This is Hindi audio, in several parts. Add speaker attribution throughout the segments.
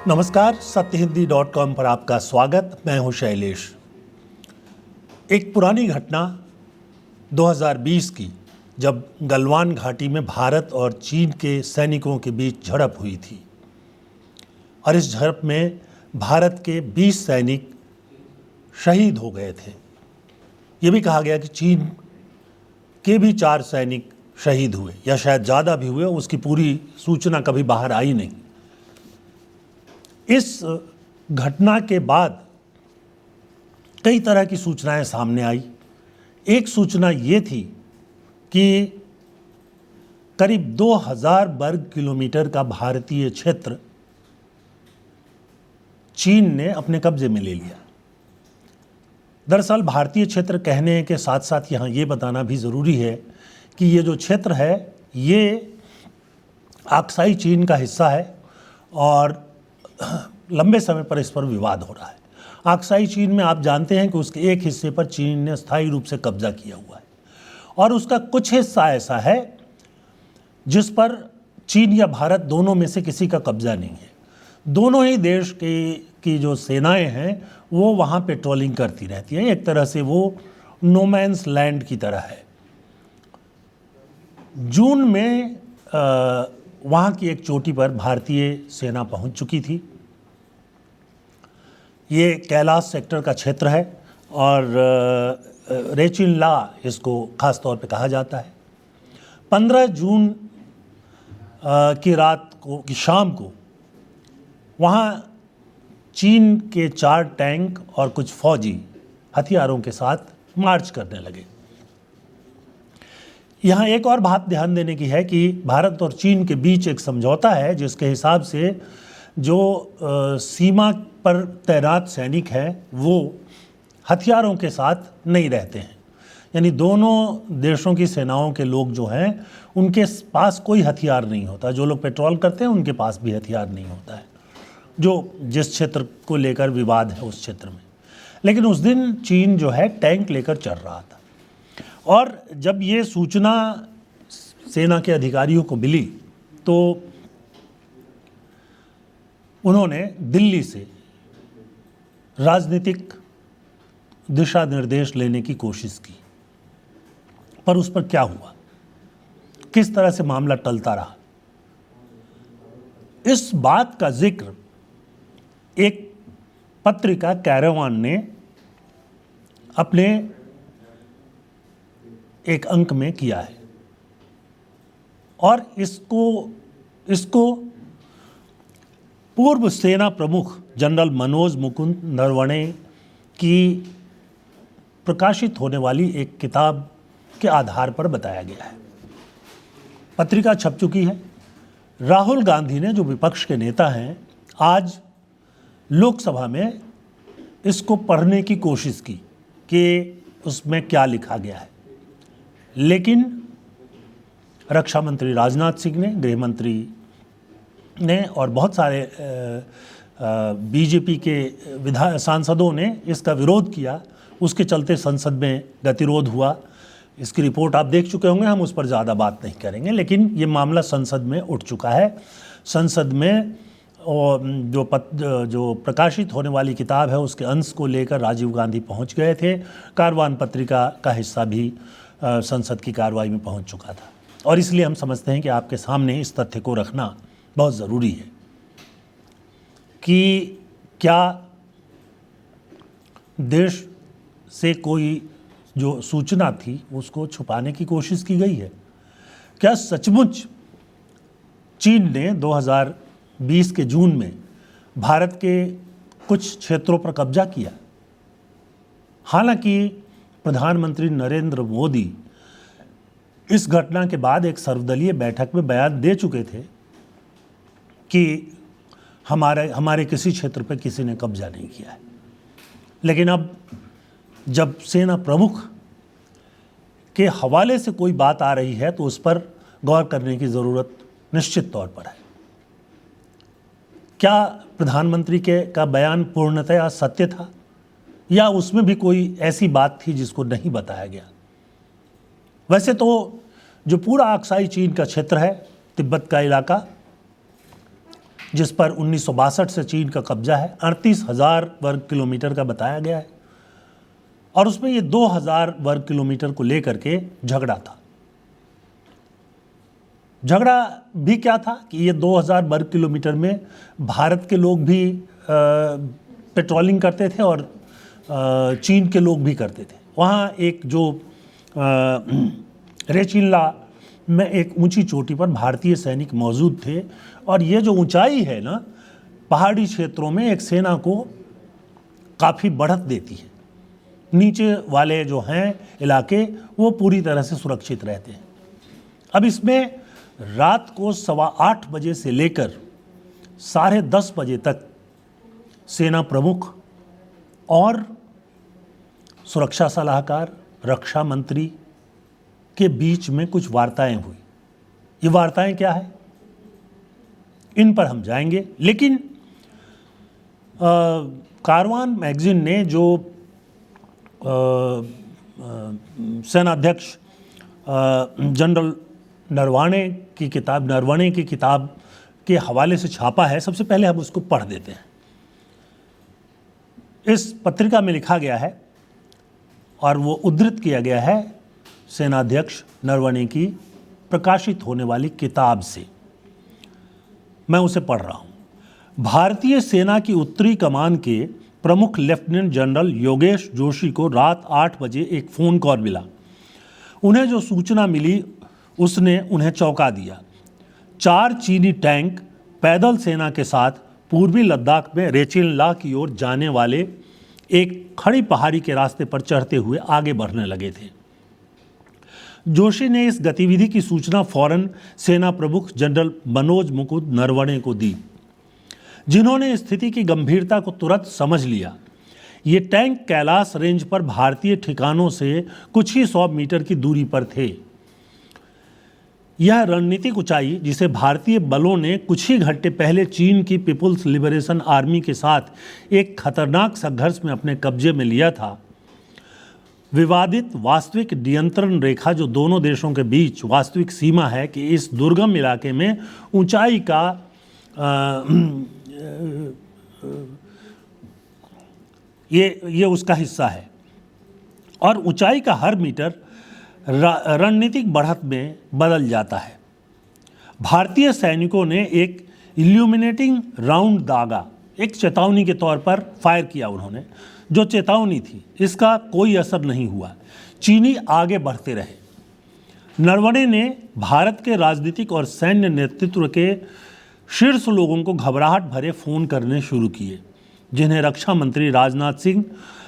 Speaker 1: नमस्कार, सत्यहिंदी.com पर आपका स्वागत। मैं हूं शैलेश। एक पुरानी घटना 2020 की, जब गलवान घाटी में भारत और चीन के सैनिकों के बीच झड़प हुई थी और इस झड़प में भारत के 20 सैनिक शहीद हो गए थे। ये भी कहा गया कि चीन के भी 4 सैनिक शहीद हुए या शायद ज़्यादा भी हुए, उसकी पूरी सूचना कभी बाहर आई नहीं। इस घटना के बाद कई तरह की सूचनाएं सामने आई। एक सूचना ये थी कि करीब 2000 वर्ग किलोमीटर का भारतीय क्षेत्र चीन ने अपने कब्जे में ले लिया। दरअसल भारतीय क्षेत्र कहने के साथ साथ यहाँ ये बताना भी ज़रूरी है कि ये जो क्षेत्र है ये अक्साई चीन का हिस्सा है और लंबे समय पर इस पर विवाद हो रहा है। अक्साई चीन में आप जानते हैं कि उसके एक हिस्से पर चीन ने स्थायी रूप से कब्जा किया हुआ है और उसका कुछ हिस्सा ऐसा है जिस पर चीन या भारत दोनों में से किसी का कब्जा नहीं है। दोनों ही देश की जो सेनाएं हैं वो वहाँ पेट्रोलिंग करती रहती हैं। एक तरह से वो नो मैन्स लैंड की तरह है। जून में वहाँ की एक चोटी पर भारतीय सेना पहुँच चुकी थी। ये कैलाश सेक्टर का क्षेत्र है और रेचिन ला इसको ख़ास तौर पे कहा जाता है। 15 जून की शाम को वहाँ चीन के 4 टैंक और कुछ फौजी हथियारों के साथ मार्च करने लगे। यहाँ एक और बात ध्यान देने की है कि भारत और चीन के बीच एक समझौता है जिसके हिसाब से जो सीमा पर तैनात सैनिक हैं वो हथियारों के साथ नहीं रहते हैं। यानी दोनों देशों की सेनाओं के लोग जो हैं उनके पास कोई हथियार नहीं होता। जो लोग पेट्रोल करते हैं उनके पास भी हथियार नहीं होता है, जो जिस क्षेत्र को लेकर विवाद है उस क्षेत्र में। लेकिन उस दिन चीन जो है टैंक लेकर चल रहा था और जब ये सूचना सेना के अधिकारियों को मिली तो उन्होंने दिल्ली से राजनीतिक दिशा निर्देश लेने की कोशिश की, पर उस पर क्या हुआ, किस तरह से मामला टलता रहा, इस बात का जिक्र एक पत्रिका कैरावान ने अपने एक अंक में किया है और इसको पूर्व सेना प्रमुख जनरल मनोज मुकुंद नरवणे की प्रकाशित होने वाली एक किताब के आधार पर बताया गया है। पत्रिका छप चुकी है। राहुल गांधी ने, जो विपक्ष के नेता हैं, आज लोकसभा में इसको पढ़ने की कोशिश की कि उसमें क्या लिखा गया है, लेकिन रक्षा मंत्री राजनाथ सिंह ने, गृह मंत्री ने और बहुत सारे बीजेपी के सांसदों ने इसका विरोध किया। उसके चलते संसद में गतिरोध हुआ। इसकी रिपोर्ट आप देख चुके होंगे, हम उस पर ज़्यादा बात नहीं करेंगे। लेकिन ये मामला संसद में उठ चुका है। संसद में जो प्रकाशित होने वाली किताब है उसके अंश को लेकर राजीव गांधी पहुंच गए थे। कारवान पत्रिका का हिस्सा भी संसद की कार्रवाई में पहुंच चुका था और इसलिए हम समझते हैं कि आपके सामने इस तथ्य को रखना बहुत ज़रूरी है कि क्या देश से कोई जो सूचना थी उसको छुपाने की कोशिश की गई है। क्या सचमुच चीन ने 2020 के जून में भारत के कुछ क्षेत्रों पर कब्जा किया? हालांकि प्रधानमंत्री नरेंद्र मोदी इस घटना के बाद एक सर्वदलीय बैठक में बयान दे चुके थे कि हमारे किसी क्षेत्र पर किसी ने कब्जा नहीं किया है। लेकिन अब जब सेना प्रमुख के हवाले से कोई बात आ रही है तो उस पर गौर करने की ज़रूरत निश्चित तौर पर है। क्या प्रधानमंत्री का बयान पूर्णतया सत्य था या उसमें भी कोई ऐसी बात थी जिसको नहीं बताया गया? वैसे तो जो पूरा अक्साई चीन का क्षेत्र है, तिब्बत का इलाका, जिस पर 1962 से चीन का कब्जा है, 38,000 वर्ग किलोमीटर का बताया गया है। और उसमें ये 2,000 वर्ग किलोमीटर को लेकर के झगड़ा था। झगड़ा भी क्या था कि ये 2,000 वर्ग किलोमीटर में भारत के लोग भी पेट्रोलिंग करते थे और चीन के लोग भी करते थे। वहाँ एक जो रेचिनला में एक ऊंची चोटी पर भारतीय सैनिक मौजूद थे, और ये जो ऊंचाई है ना, पहाड़ी क्षेत्रों में एक सेना को काफ़ी बढ़त देती है। नीचे वाले जो हैं इलाके वो पूरी तरह से सुरक्षित रहते हैं। अब इसमें रात को 8:15 बजे से लेकर 10:30 बजे तक सेना प्रमुख और सुरक्षा सलाहकार, रक्षा मंत्री के बीच में कुछ वार्ताएं हुई। ये वार्ताएं क्या है, इन पर हम जाएंगे। लेकिन कारवान मैगजीन ने जो सेनाध्यक्ष जनरल नरवणे की किताब के हवाले से छापा है, सबसे पहले हम उसको पढ़ देते हैं। इस पत्रिका में लिखा गया है और वो उद्धृत किया गया है सेनाध्यक्ष नरवणे की प्रकाशित होने वाली किताब से। मैं उसे पढ़ रहा हूं। भारतीय सेना की उत्तरी कमान के प्रमुख लेफ्टिनेंट जनरल योगेश जोशी को रात 8 बजे एक फ़ोन कॉल मिला। उन्हें जो सूचना मिली उसने उन्हें चौंका दिया। 4 चीनी टैंक पैदल सेना के साथ पूर्वी लद्दाख में रेचिनला की ओर जाने वाले एक खड़ी पहाड़ी के रास्ते पर चढ़ते हुए आगे बढ़ने लगे थे। जोशी ने इस गतिविधि की सूचना फौरन सेना प्रमुख जनरल मनोज मुकुंद नरवणे को दी, जिन्होंने स्थिति की गंभीरता को तुरंत समझ लिया। ये टैंक कैलाश रेंज पर भारतीय ठिकानों से कुछ ही 100 मीटर की दूरी पर थे। यह रणनीतिक ऊंचाई, जिसे भारतीय बलों ने कुछ ही घंटे पहले चीन की पीपुल्स लिबरेशन आर्मी के साथ एक खतरनाक संघर्ष में अपने कब्जे में लिया था, विवादित वास्तविक नियंत्रण रेखा जो दोनों देशों के बीच वास्तविक सीमा है कि इस दुर्गम इलाके में ऊंचाई का ये उसका हिस्सा है, और ऊंचाई का हर मीटर रणनीतिक बढ़त में बदल जाता है। भारतीय सैनिकों ने एक इल्यूमिनेटिंग राउंड दागा, एक चेतावनी के तौर पर फायर किया। उन्होंने जो चेतावनी थी, इसका कोई असर नहीं हुआ। चीनी आगे बढ़ते रहे। नरवणे ने भारत के राजनीतिक और सैन्य नेतृत्व के शीर्ष लोगों को घबराहट भरे फ़ोन करने शुरू किए, जिन्हें रक्षा मंत्री राजनाथ सिंह,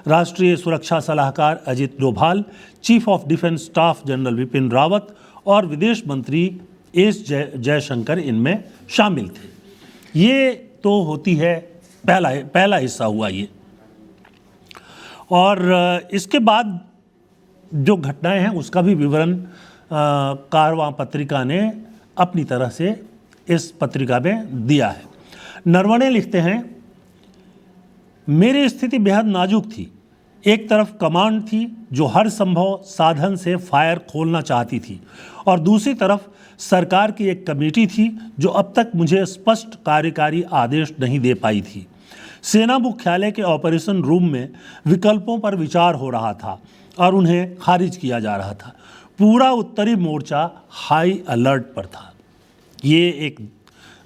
Speaker 1: राष्ट्रीय सुरक्षा सलाहकार Ajit Doval, chief of defence staff general Vipin Rawat और विदेश मंत्री एस जयशंकर इनमें शामिल थे। ये तो होती है पहला हिस्सा हुआ ये। और इसके बाद जो घटनाएं हैं उसका भी विवरण कारवां पत्रिका ने अपनी तरह से इस पत्रिका में दिया है। नरवणे लिखते हैं, मेरी स्थिति बेहद नाजुक थी। एक तरफ कमांड थी जो हर संभव साधन से फायर खोलना चाहती थी, और दूसरी तरफ सरकार की एक कमेटी थी जो अब तक मुझे स्पष्ट कार्यकारी आदेश नहीं दे पाई थी। सेना मुख्यालय के ऑपरेशन रूम में विकल्पों पर विचार हो रहा था और उन्हें खारिज किया जा रहा था। पूरा उत्तरी मोर्चा हाई अलर्ट पर था। ये एक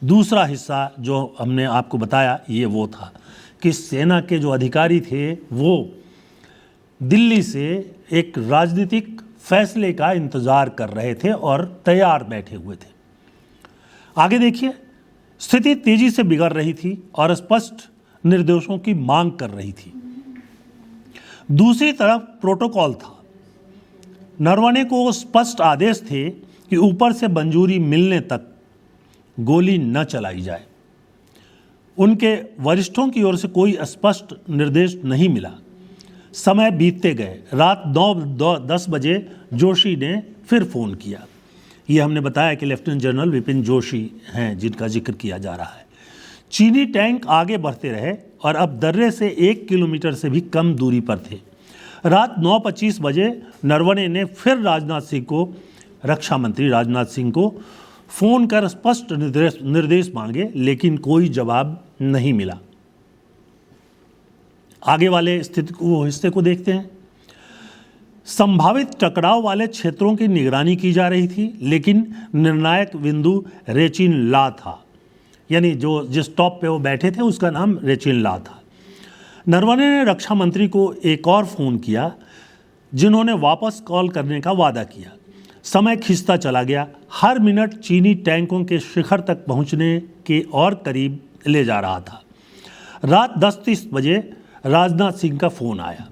Speaker 1: दूसरा हिस्सा जो हमने आपको बताया, ये वो था कि सेना के जो अधिकारी थे वो दिल्ली से एक राजनीतिक फैसले का इंतजार कर रहे थे और तैयार बैठे हुए थे। आगे देखिए, स्थिति तेजी से बिगड़ रही थी और स्पष्ट निर्देशों की मांग कर रही थी। दूसरी तरफ प्रोटोकॉल था। नरवणे को स्पष्ट आदेश थे कि ऊपर से मंजूरी मिलने तक गोली न चलाई जाए। उनके वरिष्ठों की ओर से कोई स्पष्ट निर्देश नहीं मिला। समय बीतते गए। रात 9:10 बजे जोशी ने फिर फ़ोन किया। ये हमने बताया कि लेफ्टिनेंट जनरल विपिन जोशी हैं जिनका जिक्र किया जा रहा है। चीनी टैंक आगे बढ़ते रहे और अब दर्रे से 1 किलोमीटर से भी कम दूरी पर थे। रात 9:25 बजे नरवणे ने फिर रक्षा मंत्री राजनाथ सिंह को फ़ोन कर स्पष्ट निर्देश मांगे, लेकिन कोई जवाब नहीं मिला। आगे वाले हिस्से को देखते हैं। संभावित टकराव वाले क्षेत्रों की निगरानी की जा रही थी, लेकिन निर्णायक बिंदु रेचिन ला था, यानी जो जिस टॉप पे वो बैठे थे उसका नाम रेचिन ला था। नरवणे ने रक्षा मंत्री को एक और फ़ोन किया, जिन्होंने वापस कॉल करने का वादा किया। समय खिंचता चला गया, हर मिनट चीनी टैंकों के शिखर तक पहुंचने के और करीब ले जा रहा था। रात 10:30 बजे राजनाथ सिंह का फ़ोन आया।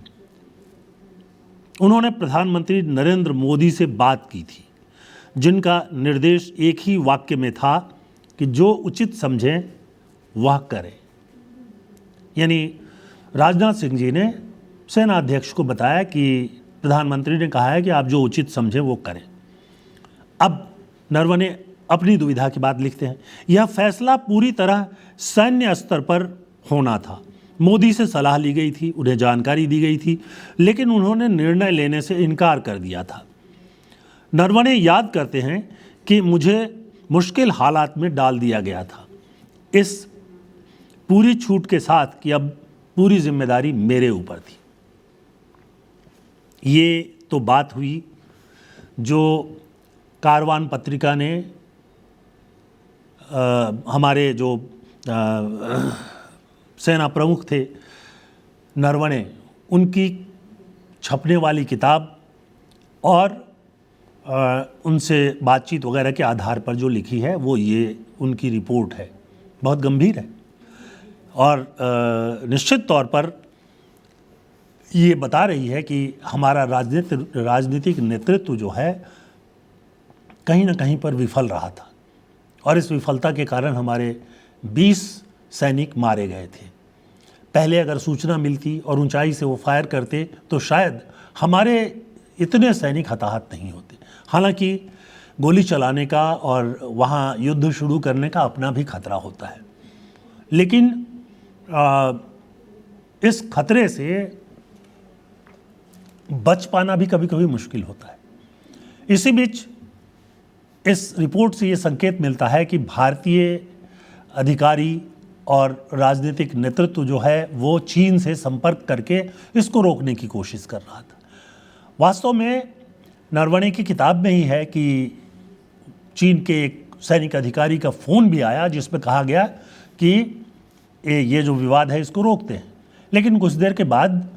Speaker 1: उन्होंने प्रधानमंत्री नरेंद्र मोदी से बात की थी, जिनका निर्देश एक ही वाक्य में था कि जो उचित समझें वह करें। यानी राजनाथ सिंह जी ने सेना अध्यक्ष को बताया कि प्रधानमंत्री ने कहा है कि आप जो उचित समझें वो करें। अब नरवणे अपनी दुविधा की बात लिखते हैं। यह फैसला पूरी तरह सैन्य स्तर पर होना था। मोदी से सलाह ली गई थी, उन्हें जानकारी दी गई थी, लेकिन उन्होंने निर्णय लेने से इनकार कर दिया था। नरवणे याद करते हैं कि मुझे मुश्किल हालात में डाल दिया गया था, इस पूरी छूट के साथ कि अब पूरी जिम्मेदारी मेरे ऊपर थी। ये तो बात हुई जो कारवान पत्रिका ने हमारे जो सेना प्रमुख थे नरवणे, उनकी छपने वाली किताब और उनसे बातचीत वगैरह के आधार पर जो लिखी है वो ये उनकी रिपोर्ट है। बहुत गंभीर है और निश्चित तौर पर ये बता रही है कि हमारा राजनीतिक नेतृत्व जो है कहीं ना कहीं पर विफल रहा था और इस विफलता के कारण हमारे 20 सैनिक मारे गए थे। पहले अगर सूचना मिलती और ऊंचाई से वो फायर करते तो शायद हमारे इतने सैनिक हताहत नहीं होते। हालांकि गोली चलाने का और वहाँ युद्ध शुरू करने का अपना भी खतरा होता है, लेकिन इस खतरे से बच पाना भी कभी कभी मुश्किल होता है। इसी बीच इस रिपोर्ट से ये संकेत मिलता है कि भारतीय अधिकारी और राजनीतिक नेतृत्व जो है वो चीन से संपर्क करके इसको रोकने की कोशिश कर रहा था। वास्तव में नरवणे की किताब में ही है कि चीन के एक सैनिक अधिकारी का फ़ोन भी आया जिसमें कहा गया कि ये जो विवाद है इसको रोकते हैं, लेकिन कुछ देर के बाद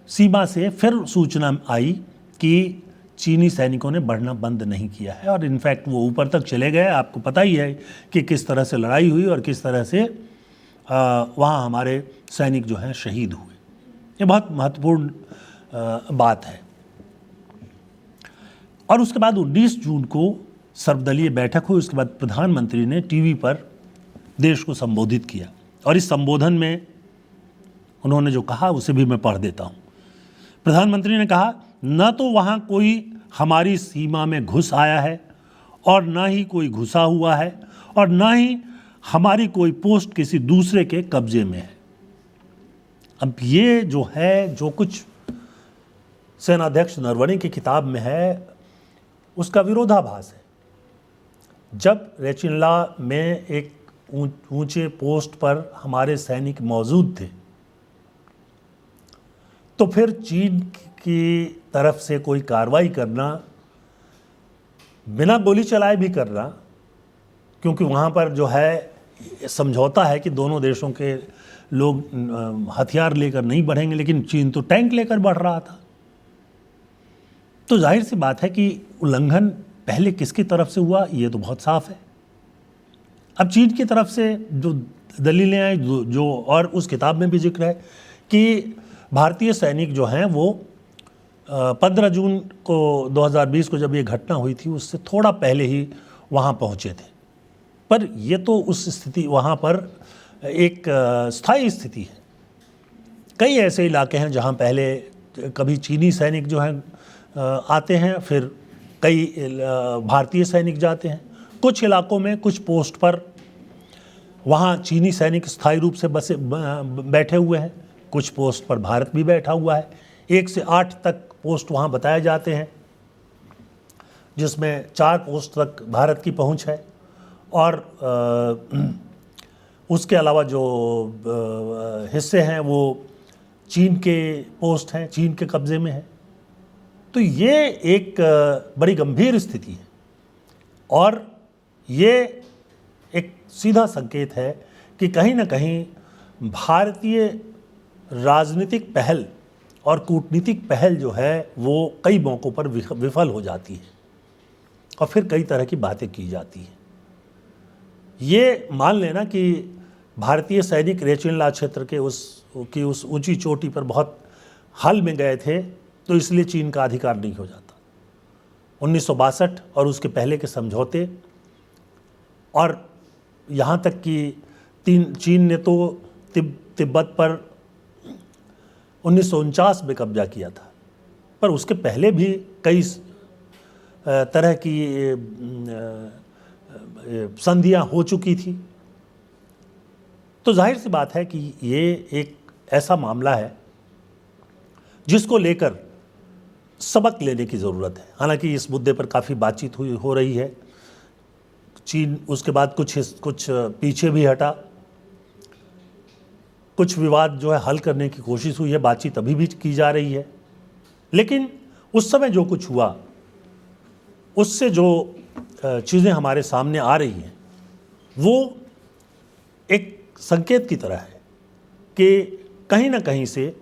Speaker 1: सीमा से फिर सूचना आई कि चीनी सैनिकों ने बढ़ना बंद नहीं किया है और इनफैक्ट वो ऊपर तक चले गए। आपको पता ही है कि किस तरह से लड़ाई हुई और किस तरह से वहाँ हमारे सैनिक जो हैं शहीद हुए। ये बहुत महत्वपूर्ण बात है। और उसके बाद 19 जून को सर्वदलीय बैठक हुई। उसके बाद प्रधानमंत्री ने टीवी पर देश को संबोधित किया और इस संबोधन में उन्होंने जो कहा उसे भी मैं पढ़ देता हूँ। प्रधानमंत्री ने कहा, न तो वहाँ कोई हमारी सीमा में घुस आया है और न ही कोई घुसा हुआ है और न ही हमारी कोई पोस्ट किसी दूसरे के कब्जे में है। अब ये जो है, जो कुछ सेनाध्यक्ष नरवणे की किताब में है उसका विरोधाभास है। जब रेचिनला में एक ऊंचे पोस्ट पर हमारे सैनिक मौजूद थे तो फिर चीन की तरफ से कोई कार्रवाई करना, बिना गोली चलाए भी करना, क्योंकि वहाँ पर जो है समझौता है कि दोनों देशों के लोग हथियार लेकर नहीं बढ़ेंगे, लेकिन चीन तो टैंक लेकर बढ़ रहा था। तो जाहिर सी बात है कि उल्लंघन पहले किसकी तरफ से हुआ ये तो बहुत साफ है। अब चीन की तरफ से जो दलीलें आई, जो और उस किताब में भी जिक्र है कि भारतीय सैनिक जो हैं वो 15 जून को 2020 को जब ये घटना हुई थी उससे थोड़ा पहले ही वहाँ पहुँचे थे। पर ये तो उस स्थिति, वहाँ पर एक स्थायी स्थिति है। कई ऐसे इलाके हैं जहाँ पहले कभी चीनी सैनिक जो हैं आते हैं, फिर कई भारतीय सैनिक जाते हैं। कुछ इलाकों में कुछ पोस्ट पर वहाँ चीनी सैनिक स्थायी रूप से बैठे हुए हैं, कुछ पोस्ट पर भारत भी बैठा हुआ है। 1 से 8 तक पोस्ट वहाँ बताए जाते हैं, जिसमें 4 पोस्ट तक भारत की पहुँच है और उसके अलावा जो हिस्से हैं वो चीन के पोस्ट हैं, चीन के कब्जे में है। तो ये एक बड़ी गंभीर स्थिति है और ये एक सीधा संकेत है कि कहीं ना कहीं भारतीय राजनीतिक पहल और कूटनीतिक पहल जो है वो कई मौक़ों पर विफल हो जाती है और फिर कई तरह की बातें की जाती हैं। ये मान लेना कि भारतीय सैनिक रेचिनला क्षेत्र के उस ऊंची चोटी पर बहुत हाल में गए थे तो इसलिए चीन का अधिकार नहीं हो जाता। 1962 और उसके पहले के समझौते और यहाँ तक कि चीन ने तो तिब्बत पर 1949 में कब्जा किया था, पर उसके पहले भी कई तरह की संधियां हो चुकी थी। तो जाहिर सी बात है कि ये एक ऐसा मामला है जिसको लेकर सबक लेने की ज़रूरत है। हालांकि इस मुद्दे पर काफ़ी बातचीत हो रही है। चीन उसके बाद कुछ पीछे भी हटा, कुछ विवाद जो है हल करने की कोशिश हुई है, बातचीत अभी भी की जा रही है। लेकिन उस समय जो कुछ हुआ उससे जो चीज़ें हमारे सामने आ रही हैं वो एक संकेत की तरह है कि कहीं ना कहीं से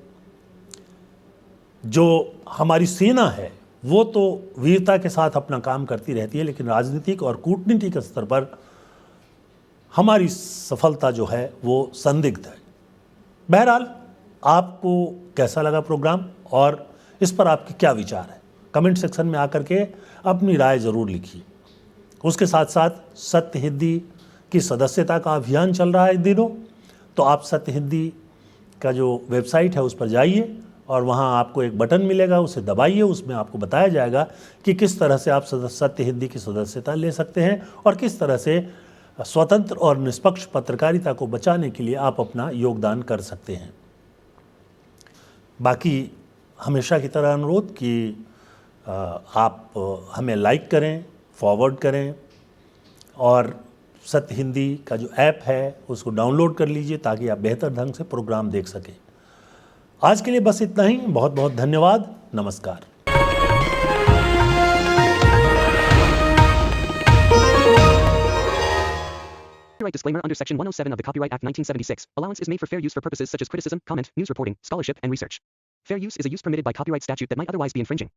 Speaker 1: जो हमारी सेना है वो तो वीरता के साथ अपना काम करती रहती है, लेकिन राजनीतिक और कूटनीतिक स्तर पर हमारी सफलता जो है वो संदिग्ध है। बहरहाल, आपको कैसा लगा प्रोग्राम और इस पर आपके क्या विचार है, कमेंट सेक्शन में आकर के अपनी राय ज़रूर लिखिए। उसके साथ साथ सत्य हिंदी की सदस्यता का अभियान चल रहा है इन दिनों, तो आप सत्य हिंदी का जो वेबसाइट है उस पर जाइए और वहाँ आपको एक बटन मिलेगा, उसे दबाइए। उसमें आपको बताया जाएगा कि किस तरह से आप सत्य हिंदी की सदस्यता ले सकते हैं और किस तरह से स्वतंत्र और निष्पक्ष पत्रकारिता को बचाने के लिए आप अपना योगदान कर सकते हैं। बाकी हमेशा की तरह अनुरोध कि आप हमें लाइक करें, फॉरवर्ड करें और सत्य हिंदी का जो ऐप है उसको डाउनलोड कर लीजिए ताकि आप बेहतर ढंग से प्रोग्राम देख सकें। आज के लिए बस इतना ही। बहुत बहुत धन्यवाद। नमस्कार।
Speaker 2: Copyright disclaimer under Section 107 of the Copyright Act 1976. Allowance is made for fair use for purposes such as criticism, comment, news reporting, scholarship, and research. Fair use is a use permitted by copyright statute that might otherwise be infringing.